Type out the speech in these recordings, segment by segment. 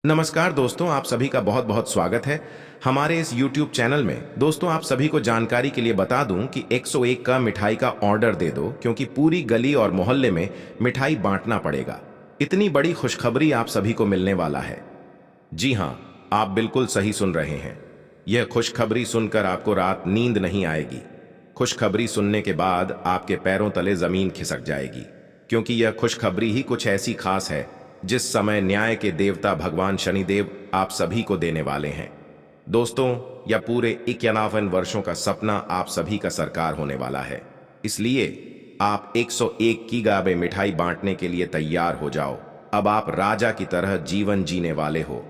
नमस्कार दोस्तों, आप सभी का बहुत बहुत स्वागत है हमारे इस YouTube चैनल में। दोस्तों, आप सभी को जानकारी के लिए बता दूं कि 101 का मिठाई का ऑर्डर दे दो, क्योंकि पूरी गली और मोहल्ले में मिठाई बांटना पड़ेगा। इतनी बड़ी खुशखबरी आप सभी को मिलने वाला है। जी हाँ, आप बिल्कुल सही सुन रहे हैं। यह खुशखबरी सुनकर आपको रात नींद नहीं आएगी। खुशखबरी सुनने के बाद आपके पैरों तले जमीन खिसक जाएगी, क्योंकि यह खुशखबरी ही कुछ ऐसी खास है जिस समय न्याय के देवता भगवान शनिदेव आप सभी को देने वाले हैं। दोस्तों, यह पूरे 51 वर्षों का सपना आप सभी का साकार होने वाला है। इसलिए आप 101 की गाबे मिठाई बांटने के लिए तैयार हो जाओ। अब आप राजा की तरह जीवन जीने वाले हो।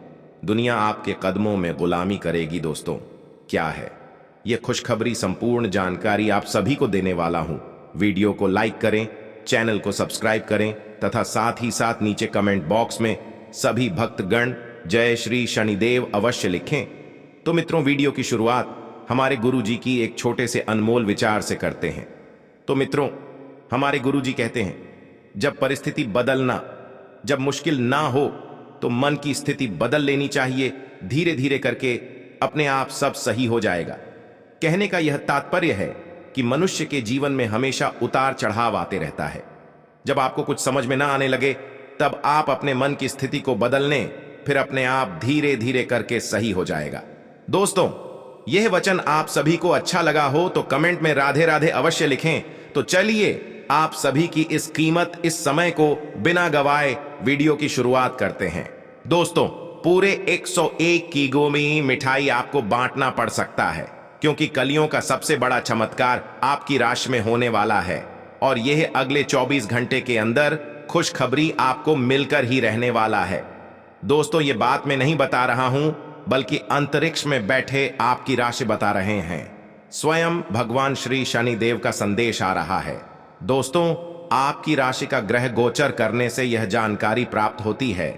दुनिया आपके कदमों में गुलामी करेगी। दोस्तों, क्या है यह खुशखबरी? संपूर्ण जानकारी आप सभी को देने वाला हूं। वीडियो को लाइक करें, चैनल को सब्सक्राइब करें तथा साथ ही साथ नीचे कमेंट बॉक्स में सभी भक्तगण जय श्री शनिदेव अवश्य लिखें। तो मित्रों, वीडियो की शुरुआत हमारे गुरुजी की एक छोटे से अनमोल विचार से करते हैं। तो मित्रों, हमारे गुरुजी कहते हैं, जब परिस्थिति बदलना जब मुश्किल ना हो तो मन की स्थिति बदल लेनी चाहिए। धीरे धीरे करके अपने आप सब सही हो जाएगा। कहने का यह तात्पर्य है कि मनुष्य के जीवन में हमेशा उतार चढ़ाव आते रहता है। जब आपको कुछ समझ में ना आने लगे, तब आप अपने मन की स्थिति को बदल लें, फिर अपने आप धीरे धीरे करके सही हो जाएगा। दोस्तों, यह वचन आप सभी को अच्छा लगा हो तो कमेंट में राधे राधे अवश्य लिखें। तो चलिए आप सभी की इस कीमत इस समय को बिना गवाए वीडियो की शुरुआत करते हैं। दोस्तों, पूरे 101 की गोमी मिठाई आपको बांटना पड़ सकता है, क्योंकि कलियों का सबसे बड़ा चमत्कार आपकी राशि में होने वाला है और यह अगले 24 घंटे के अंदर खुशखबरी आपको मिलकर ही रहने वाला है। दोस्तों, ये बात मैं नहीं बता रहा हूं, बल्कि अंतरिक्ष में बैठे आपकी राशि बता रहे हैं। स्वयं भगवान श्री शनिदेव का संदेश आ रहा है। दोस्तों, आपकी राशि का ग्रह गोचर करने से यह जानकारी प्राप्त होती है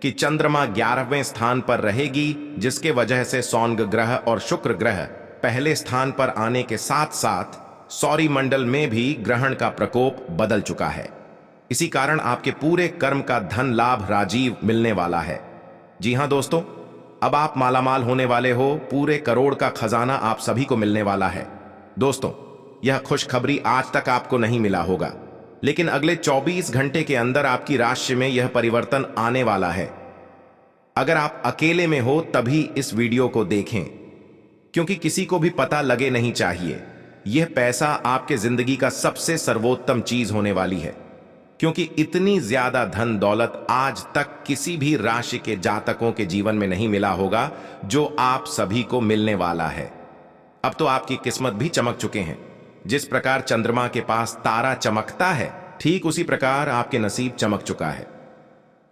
कि चंद्रमा 11वें स्थान पर रहेगी, जिसके वजह से सौंग ग्रह और शुक्र ग्रह पहले स्थान पर आने के साथ साथ सौर मंडल में भी ग्रहण का प्रकोप बदल चुका है। इसी कारण आपके पूरे कर्म का धन लाभ राजीव मिलने वाला है। जी हां दोस्तों, अब आप मालामाल होने वाले हो। पूरे करोड़ का खजाना आप सभी को मिलने वाला है। दोस्तों, यह खुशखबरी आज तक आपको नहीं मिला होगा, लेकिन अगले 24 घंटे के अंदर आपकी राशि में यह परिवर्तन आने वाला है। अगर आप अकेले में हो तभी इस वीडियो को देखें, क्योंकि किसी को भी पता लगे नहीं चाहिए। यह पैसा आपके जिंदगी का सबसे सर्वोत्तम चीज होने वाली है, क्योंकि इतनी ज्यादा धन दौलत आज तक किसी भी राशि के जातकों के जीवन में नहीं मिला होगा जो आप सभी को मिलने वाला है। अब तो आपकी किस्मत भी चमक चुके हैं। जिस प्रकार चंद्रमा के पास तारा चमकता है, ठीक उसी प्रकार आपके नसीब चमक चुका है,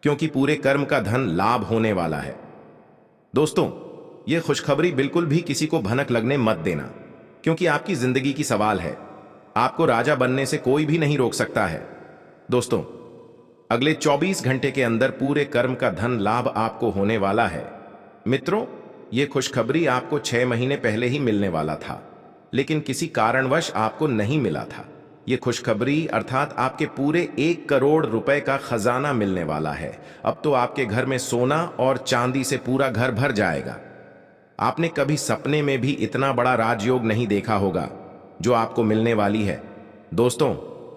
क्योंकि पूरे कर्म का धन लाभ होने वाला है। दोस्तों, यह खुशखबरी बिल्कुल भी किसी को भनक लगने मत देना, क्योंकि आपकी जिंदगी की सवाल है। आपको राजा बनने से कोई भी नहीं रोक सकता है। दोस्तों, अगले 24 घंटे के अंदर पूरे कर्म का धन लाभ आपको होने वाला है। मित्रों, यह खुशखबरी आपको 6 महीने पहले ही मिलने वाला था, लेकिन किसी कारणवश आपको नहीं मिला था। यह खुशखबरी अर्थात आपके पूरे 1 करोड़ रुपए का खजाना मिलने वाला है। अब तो आपके घर में सोना और चांदी से पूरा घर भर जाएगा। आपने कभी सपने में भी इतना बड़ा राजयोग नहीं देखा होगा जो आपको मिलने वाली है। दोस्तों,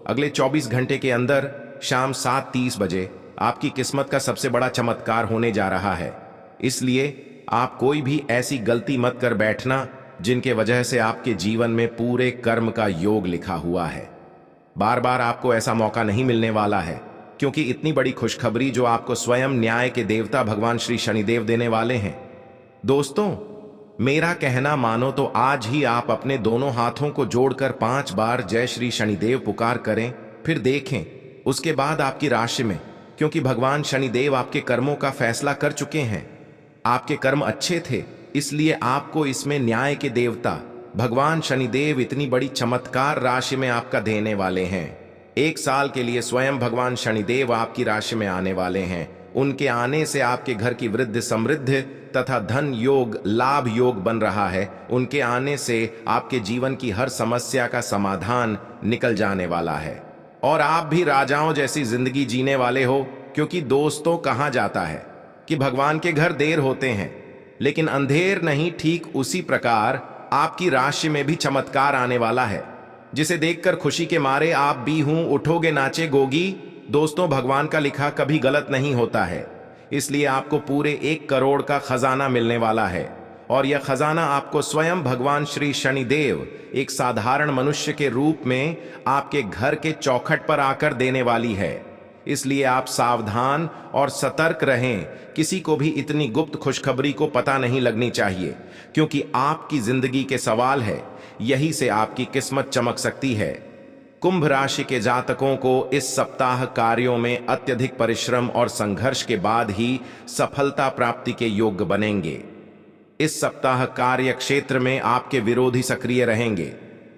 अगले 24 घंटे के अंदर शाम 7:30 बजे आपकी किस्मत का सबसे बड़ा चमत्कार होने जा रहा है। इसलिए आप कोई भी ऐसी गलती मत कर बैठना जिनके वजह से आपके जीवन में पूरे कर्म का योग लिखा हुआ है। बार बार आपको ऐसा मौका नहीं मिलने वाला है, क्योंकि इतनी बड़ी खुशखबरी जो आपको स्वयं न्याय के देवता भगवान श्री शनिदेव देने वाले हैं। दोस्तों, मेरा कहना मानो तो आज ही आप अपने दोनों हाथों को जोड़कर 5 बार जय श्री शनिदेव पुकार करें, फिर देखें उसके बाद आपकी राशि में, क्योंकि भगवान शनिदेव आपके कर्मों का फैसला कर चुके हैं। आपके कर्म अच्छे थे, इसलिए आपको इसमें न्याय के देवता भगवान शनिदेव इतनी बड़ी चमत्कार राशि में आपका देने वाले हैं। 1 साल के लिए स्वयं भगवान शनिदेव आपकी राशि में आने वाले हैं। उनके आने से आपके घर की वृद्धि समृद्धि तथा धन योग लाभ योग बन रहा है। उनके आने से आपके जीवन की हर समस्या का समाधान निकल जाने वाला है और आप भी राजाओं जैसी जिंदगी जीने वाले हो, क्योंकि दोस्तों कहा जाता है कि भगवान के घर देर होते हैं, लेकिन अंधेर नहीं, ठीक उसी प्रकार आपकी राशि में भी चमत्कार आने वाला है, जिसे देखकर खुशी के मारे आप भी हूं उठोगे नाचे गोगी। दोस्तों, भगवान का लिखा कभी गलत नहीं होता है, इसलिए आपको पूरे 1 करोड़ का खजाना मिलने वाला है, और यह खजाना आपको स्वयं भगवान श्री शनिदेव एक साधारण मनुष्य के रूप में आपके घर के चौखट पर आकर देने वाली है। इसलिए आप सावधान और सतर्क रहें, किसी को भी इतनी गुप्त खुशखबरी को पता नहीं लगनी चाहिए, क्योंकि आपकी जिंदगी के सवाल है, यही से आपकी किस्मत चमक सकती है। कुंभ राशि के जातकों को इस सप्ताह कार्यों में अत्यधिक परिश्रम और संघर्ष के बाद ही सफलता प्राप्ति के योग्य बनेंगे। इस सप्ताह कार्य क्षेत्र में आपके विरोधी सक्रिय रहेंगे,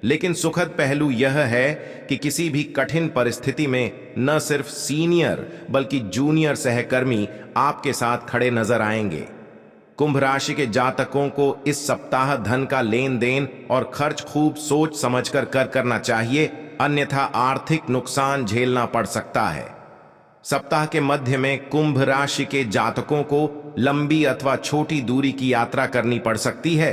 लेकिन सुखद पहलू यह है कि किसी भी कठिन परिस्थिति में न सिर्फ सीनियर बल्कि जूनियर सहकर्मी आपके साथ खड़े नजर आएंगे। कुंभ राशि के जातकों को इस सप्ताह धन का लेन देन और खर्च खूब सोच समझकर करना चाहिए, अन्यथा आर्थिक नुकसान झेलना पड़ सकता है। सप्ताह के मध्य में कुंभ राशि के जातकों को लंबी अथवा छोटी दूरी की यात्रा करनी पड़ सकती है।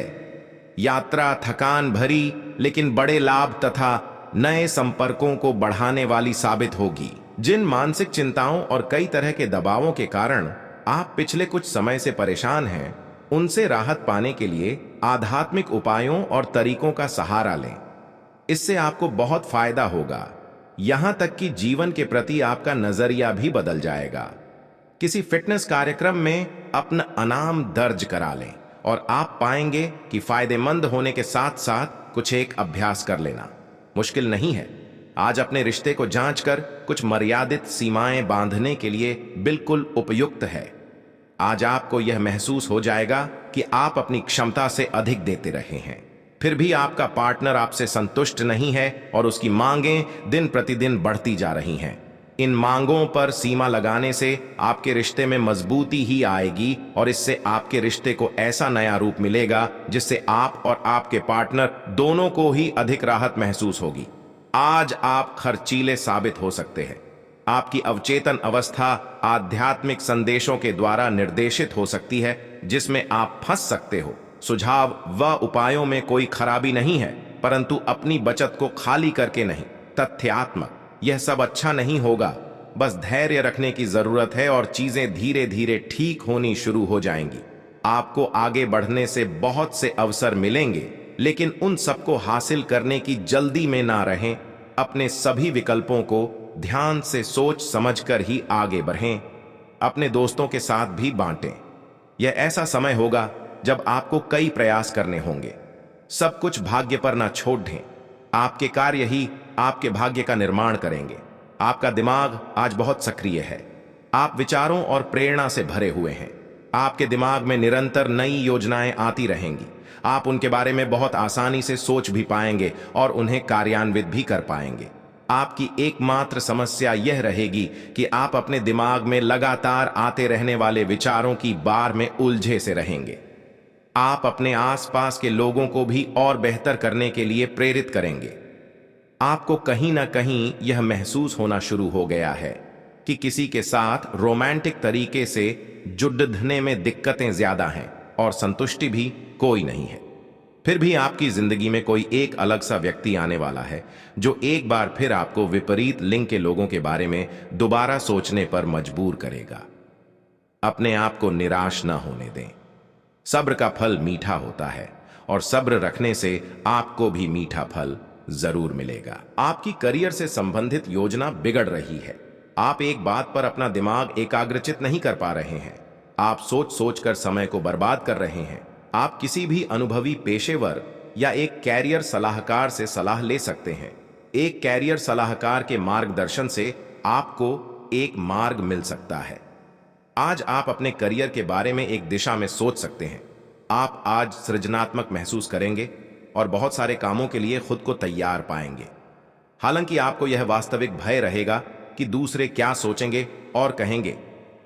यात्रा थकान भरी लेकिन बड़े लाभ तथा नए संपर्कों को बढ़ाने वाली साबित होगी। जिन मानसिक चिंताओं और कई तरह के दबावों के कारण आप पिछले कुछ समय से परेशान हैं, उनसे राहत पाने के लिए आध्यात्मिक उपायों और तरीकों का सहारा लें। इससे आपको बहुत फायदा होगा, यहां तक कि जीवन के प्रति आपका नजरिया भी बदल जाएगा। किसी फिटनेस कार्यक्रम में अपना इनाम दर्ज करा लें और आप पाएंगे कि फायदेमंद होने के साथ साथ कुछ एक अभ्यास कर लेना मुश्किल नहीं है। आज अपने रिश्ते को जांचकर कुछ मर्यादित सीमाएं बांधने के लिए बिल्कुल उपयुक्त है। आज आपको यह महसूस हो जाएगा कि आप अपनी क्षमता से अधिक देते रहे हैं, फिर भी आपका पार्टनर आपसे संतुष्ट नहीं है और उसकी मांगें दिन प्रतिदिन बढ़ती जा रही हैं। इन मांगों पर सीमा लगाने से आपके रिश्ते में मजबूती ही आएगी और इससे आपके रिश्ते को ऐसा नया रूप मिलेगा जिससे आप और आपके पार्टनर दोनों को ही अधिक राहत महसूस होगी। आज आप खर्चीले साबित हो सकते हैं। आपकी अवचेतन अवस्था आध्यात्मिक संदेशों के द्वारा निर्देशित हो सकती है, जिसमें आप फंस सकते हो। सुझाव व उपायों में कोई खराबी नहीं है, परंतु अपनी बचत को खाली करके नहीं, तथ्यात्मक। यह सब अच्छा नहीं होगा, बस धैर्य रखने की जरूरत है और चीजें धीरे धीरे ठीक होनी शुरू हो जाएंगी। आपको आगे बढ़ने से बहुत से अवसर मिलेंगे, लेकिन उन सबको हासिल करने की जल्दी में ना रहें। अपने सभी विकल्पों को ध्यान से सोच समझकर ही आगे बढ़ें। अपने दोस्तों के साथ भी बांटें। यह ऐसा समय होगा जब आपको कई प्रयास करने होंगे। सब कुछ भाग्य पर ना छोड़ दें। आपके कार्य ही आपके भाग्य का निर्माण करेंगे। आपका दिमाग आज बहुत सक्रिय है। आप विचारों और प्रेरणा से भरे हुए हैं। आपके दिमाग में निरंतर नई योजनाएं आती रहेंगी। आप उनके बारे में बहुत आसानी से सोच भी पाएंगे और उन्हें कार्यान्वित भी कर पाएंगे। आपकी एकमात्र समस्या यह रहेगी कि आप अपने दिमाग में लगातार आते रहने वाले विचारों की बार में उलझे से रहेंगे। आप अपने आसपास के लोगों को भी और बेहतर करने के लिए प्रेरित करेंगे। आपको कहीं ना कहीं यह महसूस होना शुरू हो गया है कि किसी के साथ रोमांटिक तरीके से जुड़ने में दिक्कतें ज्यादा हैं और संतुष्टि भी कोई नहीं है। फिर भी आपकी जिंदगी में कोई एक अलग सा व्यक्ति आने वाला है जो एक बार फिर आपको विपरीत लिंग के लोगों के बारे में दोबारा सोचने पर मजबूर करेगा। अपने आप को निराश न होने दें। सब्र का फल मीठा होता है और सब्र रखने से आपको भी मीठा फल जरूर मिलेगा। आपकी करियर से संबंधित योजना बिगड़ रही है। आप एक बात पर अपना दिमाग एकाग्रचित नहीं कर पा रहे हैं। आप सोच सोच कर समय को बर्बाद कर रहे हैं। आप किसी भी अनुभवी पेशेवर या एक कैरियर सलाहकार से सलाह ले सकते हैं। एक कैरियर सलाहकार के मार्गदर्शन से आपको एक मार्ग मिल सकता है। आज आप अपने करियर के बारे में एक दिशा में सोच सकते हैं। आप आज सृजनात्मक महसूस करेंगे और बहुत सारे कामों के लिए खुद को तैयार पाएंगे। हालांकि आपको यह वास्तविक भय रहेगा कि दूसरे क्या सोचेंगे और कहेंगे।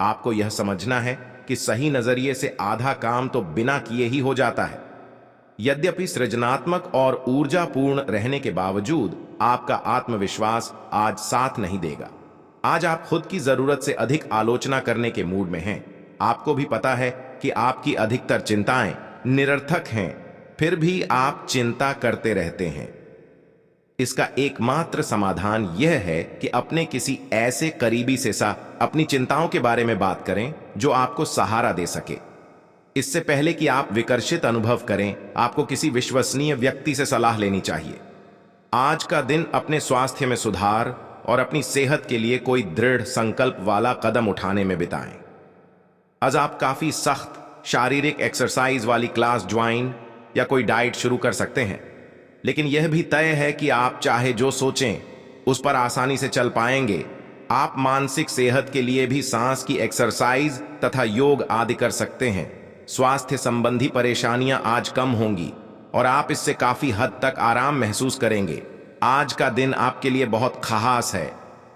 आपको यह समझना है कि सही नजरिए से आधा काम तो बिना किए ही हो जाता है। यद्यपि सृजनात्मक और ऊर्जापूर्ण रहने के बावजूद आपका आत्मविश्वास आज साथ नहीं देगा। आज आप खुद की जरूरत से अधिक आलोचना करने के मूड में हैं। आपको भी पता है कि आपकी अधिकतर चिंताएं निरर्थक हैं, फिर भी आप चिंता करते रहते हैं। इसका एकमात्र समाधान यह है कि अपने किसी ऐसे करीबी से अपनी चिंताओं के बारे में बात करें जो आपको सहारा दे सके। इससे पहले कि आप विकर्षित अनुभव करें, आपको किसी विश्वसनीय व्यक्ति से सलाह लेनी चाहिए। आज का दिन अपने स्वास्थ्य में सुधार और अपनी सेहत के लिए कोई दृढ़ संकल्प वाला कदम उठाने में बिताएं। आज आप काफी सख्त शारीरिक एक्सरसाइज वाली क्लास ज्वाइन या कोई डाइट शुरू कर सकते हैं, लेकिन यह भी तय है कि आप चाहे जो सोचें उस पर आसानी से चल पाएंगे। आप मानसिक सेहत के लिए भी सांस की एक्सरसाइज तथा योग आदि कर सकते हैं। स्वास्थ्य संबंधी परेशानियां आज कम होंगी और आप इससे काफी हद तक आराम महसूस करेंगे। आज का दिन आपके लिए बहुत खास है।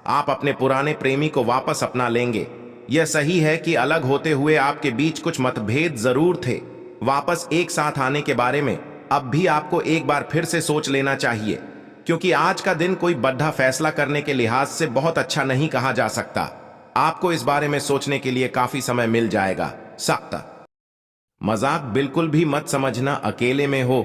आप अपने पुराने प्रेमी को वापस अपना लेंगे। यह सही है कि अलग होते हुए आपके बीच कुछ मतभेद जरूर थे। वापस एक साथ आने के बारे में अब भी आपको एक बार फिर से सोच लेना चाहिए, क्योंकि आज का दिन कोई बड़ा फैसला करने के लिहाज से बहुत अच्छा नहीं कहा जा सकता। आपको इस बारे में सोचने के लिए काफी समय मिल जाएगा। सख्त मजाक बिल्कुल भी मत समझना। अकेले में हो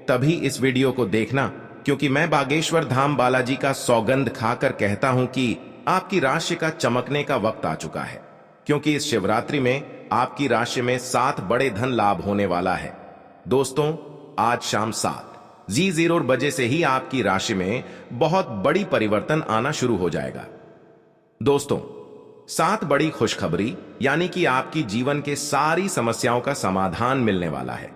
तभी इस वीडियो को देखना, क्योंकि मैं बागेश्वर धाम बालाजी का सौगंध खाकर कहता हूं कि आपकी राशि का चमकने का वक्त आ चुका है, क्योंकि इस शिवरात्रि में आपकी राशि में 7 बड़े धन लाभ होने वाला है। दोस्तों, आज शाम 7:00 बजे से ही आपकी राशि में बहुत बड़ी परिवर्तन आना शुरू हो जाएगा। दोस्तों, 7 बड़ी खुशखबरी, यानी कि आपकी जीवन के सारी समस्याओं का समाधान मिलने वाला है।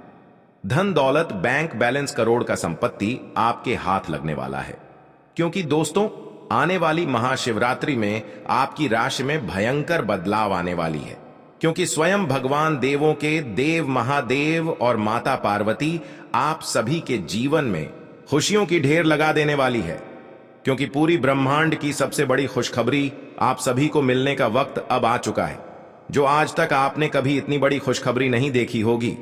धन दौलत, बैंक बैलेंस, करोड़ का संपत्ति आपके हाथ लगने वाला है, क्योंकि दोस्तों, आने वाली महाशिवरात्रि में आपकी राशि में भयंकर बदलाव आने वाली है, क्योंकि स्वयं भगवान देवों के देव महादेव और माता पार्वती आप सभी के जीवन में खुशियों की ढेर लगा देने वाली है, क्योंकि पूरी ब्रह्मांड की सबसे बड़ी खुशखबरी आप सभी को मिलने का वक्त अब आ चुका है। जो आज तक आपने कभी इतनी बड़ी खुशखबरी नहीं देखी होगी,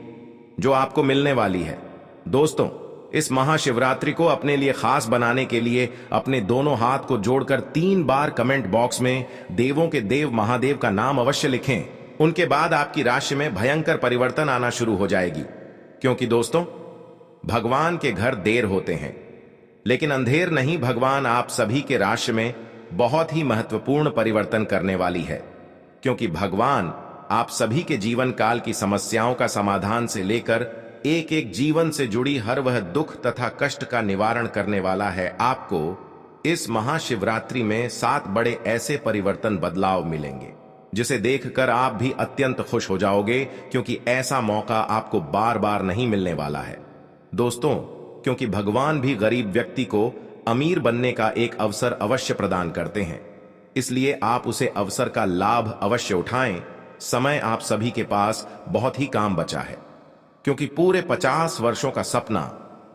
जो आपको मिलने वाली है। दोस्तों, इस महाशिवरात्रि को अपने लिए खास बनाने के लिए अपने दोनों हाथ को जोड़कर 3 बार कमेंट बॉक्स में देवों के देव महादेव का नाम अवश्य लिखें। उनके बाद आपकी राशि में भयंकर परिवर्तन आना शुरू हो जाएगी, क्योंकि दोस्तों, भगवान के घर देर होते हैं लेकिन अंधेर नहीं। भगवान आप सभी के राशि में बहुत ही महत्वपूर्ण परिवर्तन करने वाली है, क्योंकि भगवान आप सभी के जीवन काल की समस्याओं का समाधान से लेकर एक एक जीवन से जुड़ी हर वह दुख तथा कष्ट का निवारण करने वाला है। आपको इस महाशिवरात्रि में 7 बड़े ऐसे परिवर्तन बदलाव मिलेंगे जिसे देखकर आप भी अत्यंत खुश हो जाओगे, क्योंकि ऐसा मौका आपको बार बार नहीं मिलने वाला है। दोस्तों, क्योंकि भगवान भी गरीब व्यक्ति को अमीर बनने का एक अवसर अवश्य प्रदान करते हैं, इसलिए आप उसे अवसर का लाभ अवश्य उठाएं। समय आप सभी के पास बहुत ही काम बचा है, क्योंकि पूरे 50 वर्षों का सपना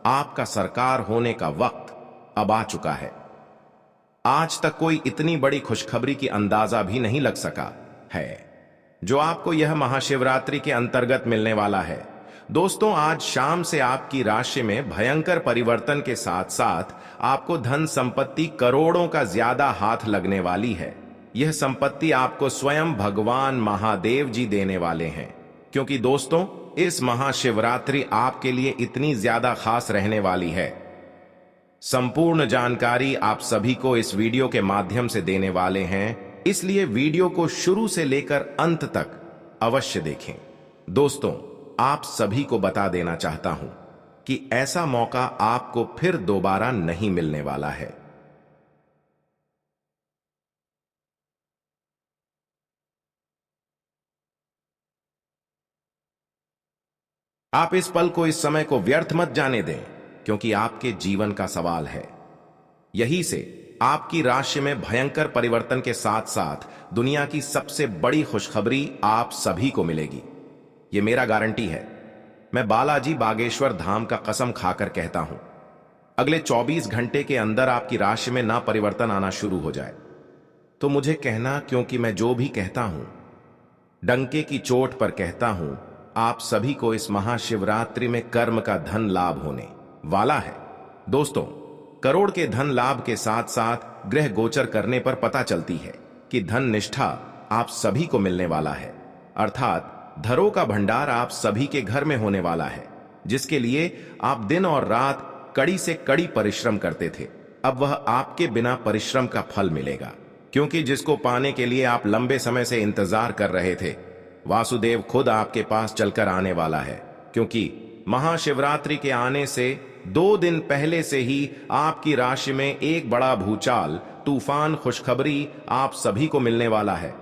आपका सरकार होने का वक्त अब आ चुका है। आज तक कोई इतनी बड़ी खुशखबरी की अंदाजा भी नहीं लग सका है जो आपको यह महाशिवरात्रि के अंतर्गत मिलने वाला है। दोस्तों, आज शाम से आपकी राशि में भयंकर परिवर्तन के साथ साथ आपको धन संपत्ति करोड़ों का ज्यादा हाथ लगने वाली है। यह संपत्ति आपको स्वयं भगवान महादेव जी देने वाले हैं, क्योंकि दोस्तों, इस महाशिवरात्रि आपके लिए इतनी ज्यादा खास रहने वाली है। संपूर्ण जानकारी आप सभी को इस वीडियो के माध्यम से देने वाले हैं, इसलिए वीडियो को शुरू से लेकर अंत तक अवश्य देखें। दोस्तों, आप सभी को बता देना चाहता हूं कि ऐसा मौका आपको फिर दोबारा नहीं मिलने वाला है। आप इस पल को, इस समय को व्यर्थ मत जाने दें, क्योंकि आपके जीवन का सवाल है। यही से आपकी राशि में भयंकर परिवर्तन के साथ साथ दुनिया की सबसे बड़ी खुशखबरी आप सभी को मिलेगी। यह मेरा गारंटी है। मैं बालाजी बागेश्वर धाम का कसम खाकर कहता हूं, अगले 24 घंटे के अंदर आपकी राशि में ना परिवर्तन आना शुरू हो जाए तो मुझे कहना, क्योंकि मैं जो भी कहता हूं डंके की चोट पर कहता हूं। आप सभी को इस महाशिवरात्रि में कर्म का धन लाभ होने वाला है। दोस्तों, करोड़ के धन लाभ के साथ साथ ग्रह गोचर करने पर पता चलती है कि धन निष्ठा आप सभी को मिलने वाला है। अर्थात धरों का भंडार आप सभी के घर में होने वाला है, जिसके लिए आप दिन और रात कड़ी से कड़ी परिश्रम करते थे। अब वह आपके बिना परिश्रम का फल मिलेगा, क्योंकि जिसको पाने के लिए आप लंबे समय से इंतजार कर रहे थे, वासुदेव खुद आपके पास चलकर आने वाला है। क्योंकि महाशिवरात्रि के आने से 2 दिन पहले से ही आपकी राशि में एक बड़ा भूचाल, तूफान, खुशखबरी आप सभी को मिलने वाला है।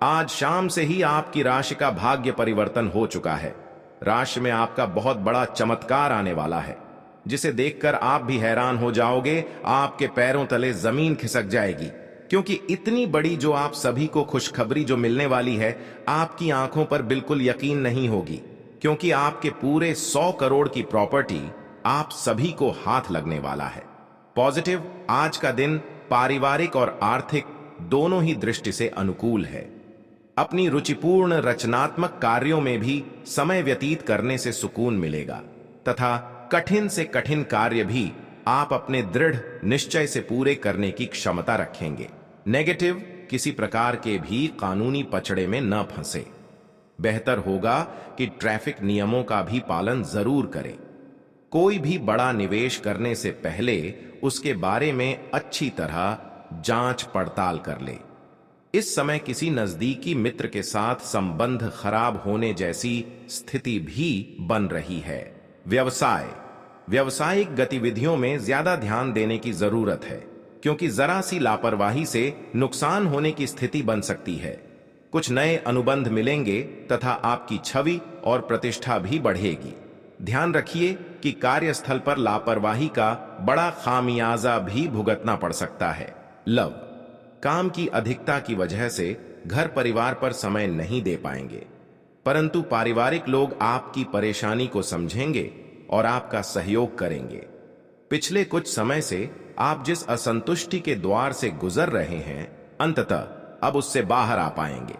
आज शाम से ही आपकी राशि का भाग्य परिवर्तन हो चुका है। राशि में आपका बहुत बड़ा चमत्कार आने वाला है, जिसे देखकर आप भी हैरान हो जाओगे। आपके पैरों तले जमीन खिसक जाएगी, क्योंकि इतनी बड़ी जो आप सभी को खुशखबरी जो मिलने वाली है, आपकी आंखों पर बिल्कुल यकीन नहीं होगी, क्योंकि आपके पूरे 100 करोड़ की प्रॉपर्टी आप सभी को हाथ लगने वाला है। पॉजिटिव, आज का दिन पारिवारिक और आर्थिक दोनों ही दृष्टि से अनुकूल है। अपनी रुचिपूर्ण रचनात्मक कार्यों में भी समय व्यतीत करने से सुकून मिलेगा तथा कठिन से कठिन कार्य भी आप अपने दृढ़ निश्चय से पूरे करने की क्षमता रखेंगे। नेगेटिव, किसी प्रकार के भी कानूनी पचड़े में न फंसे। बेहतर होगा कि ट्रैफिक नियमों का भी पालन जरूर करें। कोई भी बड़ा निवेश करने से पहले उसके बारे में अच्छी तरह जांच पड़ताल कर ले। इस समय किसी नजदीकी मित्र के साथ संबंध खराब होने जैसी स्थिति भी बन रही है। व्यवसाय, व्यावसायिक गतिविधियों में ज्यादा ध्यान देने की जरूरत है, क्योंकि जरा सी लापरवाही से नुकसान होने की स्थिति बन सकती है। कुछ नए अनुबंध मिलेंगे तथा आपकी छवि और प्रतिष्ठा भी बढ़ेगी। ध्यान रखिए कि कार्यस्थल पर लापरवाही का बड़ा खामियाजा भी भुगतना पड़ सकता है। लव, काम की अधिकता की वजह से घर परिवार पर समय नहीं दे पाएंगे, परंतु पारिवारिक लोग आपकी परेशानी को समझेंगे और आपका सहयोग करेंगे। पिछले कुछ समय से आप जिस असंतुष्टि के द्वार से गुजर रहे हैं, अंततः अब उससे बाहर आ पाएंगे।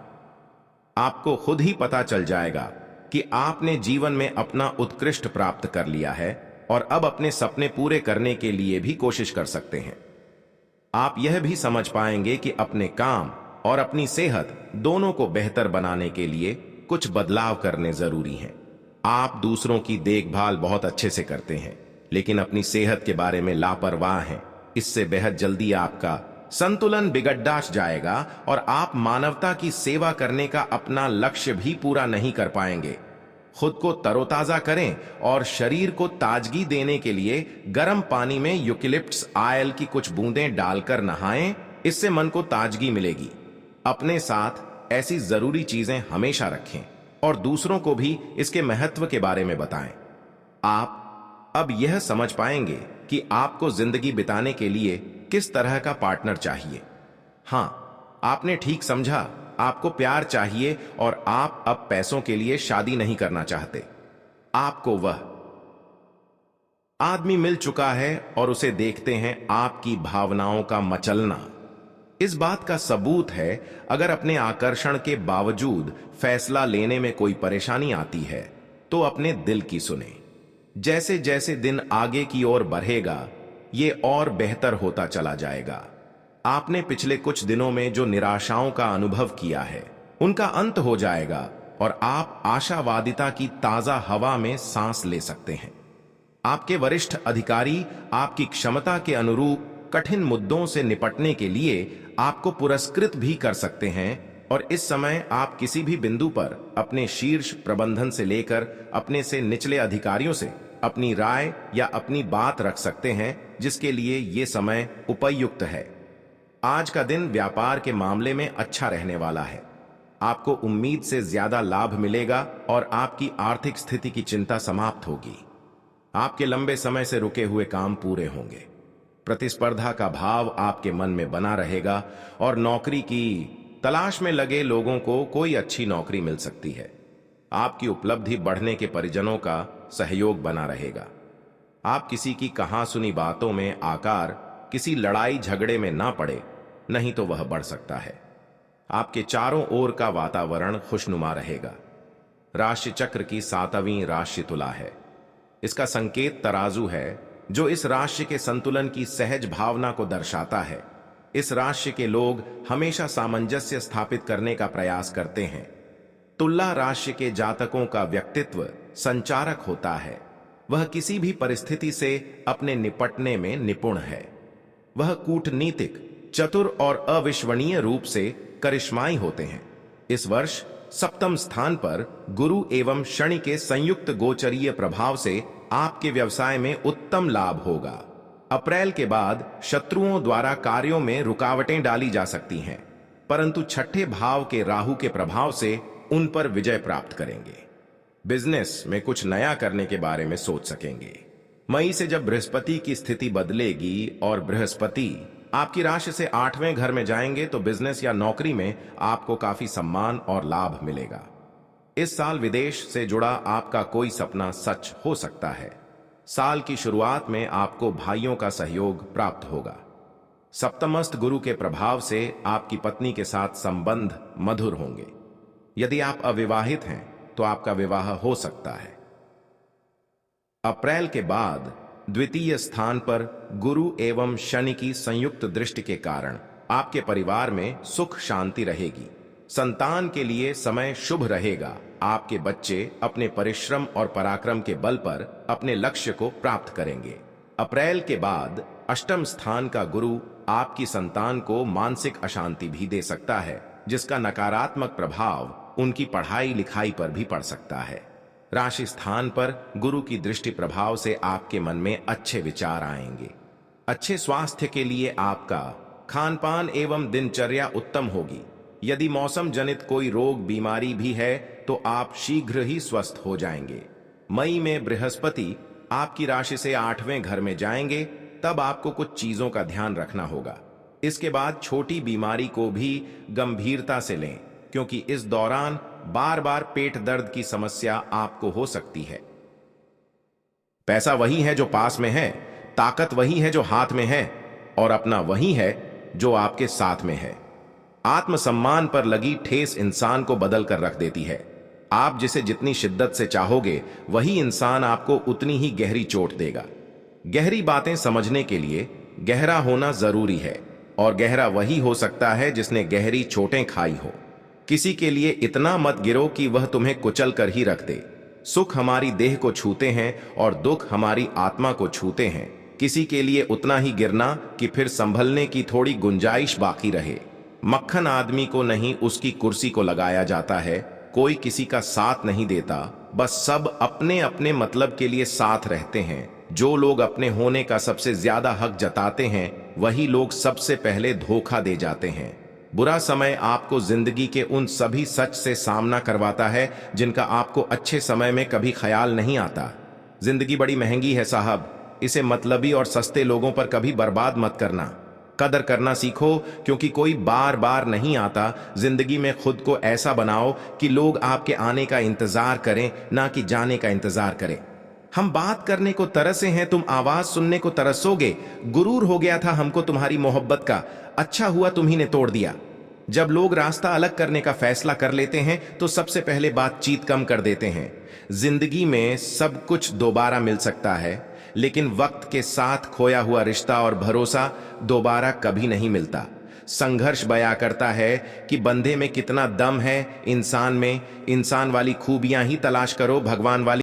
आपको खुद ही पता चल जाएगा कि आपने जीवन में अपना उत्कृष्ट प्राप्त कर लिया है और अब अपने सपने पूरे करने के लिए भी कोशिश कर सकते हैं। आप यह भी समझ पाएंगे कि अपने काम और अपनी सेहत दोनों को बेहतर बनाने के लिए कुछ बदलाव करने जरूरी हैं। आप दूसरों की देखभाल बहुत अच्छे से करते हैं, लेकिन अपनी सेहत के बारे में लापरवाह हैं। इससे बेहद जल्दी आपका संतुलन बिगड़ जाएगा और आप मानवता की सेवा करने का अपना लक्ष्य भी पूरा नहीं कर पाएंगे। खुद को तरोताजा करें और शरीर को ताजगी देने के लिए गर्म पानी में यूकेलिप्टस ऑयल की कुछ बूंदें डालकर नहाएं। इससे मन को ताजगी मिलेगी। अपने साथ ऐसी जरूरी चीजें हमेशा रखें और दूसरों को भी इसके महत्व के बारे में बताएं। आप अब यह समझ पाएंगे कि आपको जिंदगी बिताने के लिए किस तरह का पार्टनर चाहिए। हां, आपने ठीक समझा, आपको प्यार चाहिए और आप अब पैसों के लिए शादी नहीं करना चाहते। आपको वह आदमी मिल चुका है और उसे देखते हैं आपकी भावनाओं का मचलना। इस बात का सबूत है, अगर अपने आकर्षण के बावजूद फैसला लेने में कोई परेशानी आती है तो अपने दिल की सुने। जैसे जैसे दिन आगे की ओर बढ़ेगा, ये और बेहतर होता चला जाएगा। आपने पिछले कुछ दिनों में जो निराशाओं का अनुभव किया है, उनका अंत हो जाएगा और आप आशावादिता की ताजा हवा में सांस ले सकते हैं। आपके वरिष्ठ अधिकारी आपकी क्षमता के अनुरूप कठिन मुद्दों से निपटने के लिए आपको पुरस्कृत भी कर सकते हैं और इस समय आप किसी भी बिंदु पर अपने शीर्ष प्रबंधन से लेकर अपने से निचले अधिकारियों से अपनी राय या अपनी बात रख सकते हैं, जिसके लिए ये समय उपयुक्त है। आज का दिन व्यापार के मामले में अच्छा रहने वाला है। आपको उम्मीद से ज्यादा लाभ मिलेगा और आपकी आर्थिक स्थिति की चिंता समाप्त होगी। आपके लंबे समय से रुके हुए काम पूरे होंगे। प्रतिस्पर्धा का भाव आपके मन में बना रहेगा और नौकरी की तलाश में लगे लोगों को कोई अच्छी नौकरी मिल सकती है। आपकी उपलब्धि बढ़ने के परिजनों का सहयोग बना रहेगा। आप किसी की कहा सुनी बातों में आकार किसी लड़ाई झगड़े में ना पड़े, नहीं तो वह बढ़ सकता है। आपके चारों ओर का वातावरण खुशनुमा रहेगा। राशि चक्र की 7वीं राशि तुला है। इसका संकेत तराजू है, जो इस राशि के संतुलन की सहज भावना को दर्शाता है। इस राशि के लोग हमेशा सामंजस्य स्थापित करने का प्रयास करते हैं। तुला राशि के जातकों का व्यक्तित्व संचारक होता है। वह किसी भी परिस्थिति से अपने निपटने में निपुण है। वह कूटनीतिक, चतुर और अविश्वसनीय रूप से करिश्माई होते हैं। इस वर्ष सप्तम स्थान पर गुरु एवं शनि के संयुक्त गोचरीय प्रभाव से आपके व्यवसाय में उत्तम लाभ होगा। अप्रैल के बाद शत्रुओं द्वारा कार्यों में रुकावटें डाली जा सकती हैं, परंतु छठे भाव के राहु के प्रभाव से उन पर विजय प्राप्त करेंगे। बिजनेस में कुछ नया करने के बारे में सोच सकेंगे। मई से जब बृहस्पति की स्थिति बदलेगी और बृहस्पति आपकी राशि से 8वें घर में जाएंगे तो बिजनेस या नौकरी में आपको काफी सम्मान और लाभ मिलेगा। इस साल विदेश से जुड़ा आपका कोई सपना सच हो सकता है। साल की शुरुआत में आपको भाइयों का सहयोग प्राप्त होगा। सप्तमस्त गुरु के प्रभाव से आपकी पत्नी के साथ संबंध मधुर होंगे। यदि आप अविवाहित हैं तो आपका विवाह हो सकता है। अप्रैल के बाद द्वितीय स्थान पर गुरु एवं शनि की संयुक्त दृष्टि के कारण आपके परिवार में सुख शांति रहेगी। संतान के लिए समय शुभ रहेगा। आपके बच्चे अपने परिश्रम और पराक्रम के बल पर अपने लक्ष्य को प्राप्त करेंगे। अप्रैल के बाद अष्टम स्थान का गुरु आपकी संतान को मानसिक अशांति भी दे सकता है, जिसका नकारात्मक प्रभाव उनकी पढ़ाई लिखाई पर भी पड़ सकता है। राशि स्थान पर गुरु की दृष्टि प्रभाव से आपके मन में अच्छे विचार आएंगे। अच्छे स्वास्थ्य के लिए आपका खान पान एवं दिनचर्या उत्तम होगी। यदि मौसम जनित कोई रोग बीमारी भी है तो आप शीघ्र ही स्वस्थ हो जाएंगे। मई में बृहस्पति आपकी राशि से 8वें घर में जाएंगे, तब आपको कुछ चीजों का ध्यान रखना होगा। इसके बाद छोटी बीमारी को भी गंभीरता से लें, क्योंकि इस दौरान बार बार पेट दर्द की समस्या आपको हो सकती है। पैसा वही है जो पास में है, ताकत वही है जो हाथ में है, और अपना वही है जो आपके साथ में है। आत्मसम्मान पर लगी ठेस इंसान को बदल कर रख देती है। आप जिसे जितनी शिद्दत से चाहोगे वही इंसान आपको उतनी ही गहरी चोट देगा। गहरी बातें समझने के लिए गहरा होना जरूरी है, और गहरा वही हो सकता है जिसने गहरी चोटें खाई हो। किसी के लिए इतना मत गिरो कि वह तुम्हें कुचल कर ही रख दे। सुख हमारी देह को छूते हैं और दुख हमारी आत्मा को छूते हैं। किसी के लिए उतना ही गिरना कि फिर संभलने की थोड़ी गुंजाइश बाकी रहे। मक्खन आदमी को नहीं, उसकी कुर्सी को लगाया जाता है। कोई किसी का साथ नहीं देता, बस सब अपने अपने मतलब के लिए साथ रहते हैं। जो लोग अपने होने का सबसे ज्यादा हक जताते हैं वही लोग सबसे पहले धोखा दे जाते हैं। बुरा समय आपको जिंदगी के उन सभी सच से सामना करवाता है जिनका आपको अच्छे समय में कभी ख्याल नहीं आता। जिंदगी बड़ी महंगी है साहब, इसे मतलबी और सस्ते लोगों पर कभी बर्बाद मत करना। कदर करना सीखो, क्योंकि कोई बार बार नहीं आता। जिंदगी में खुद को ऐसा बनाओ कि लोग आपके आने का इंतजार करें, ना कि जाने का इंतजार करें। हम बात करने को तरसे हैं, तुम आवाज सुनने को तरसोगे। गुरूर हो गया था हमको तुम्हारी मोहब्बत का, अच्छा हुआ तुम्ही ने तोड़ दिया। जब लोग रास्ता अलग करने का फैसला कर लेते हैं तो सबसे पहले बातचीत कम कर देते हैं। जिंदगी में सब कुछ दोबारा मिल सकता है, लेकिन वक्त के साथ खोया हुआ रिश्ता और भरोसा दोबारा कभी नहीं मिलता। संघर्ष बयां करता है कि बंदे में कितना दम है, इंसान में। इंसान वाली खूबियां ही तलाश करो, भगवान वाली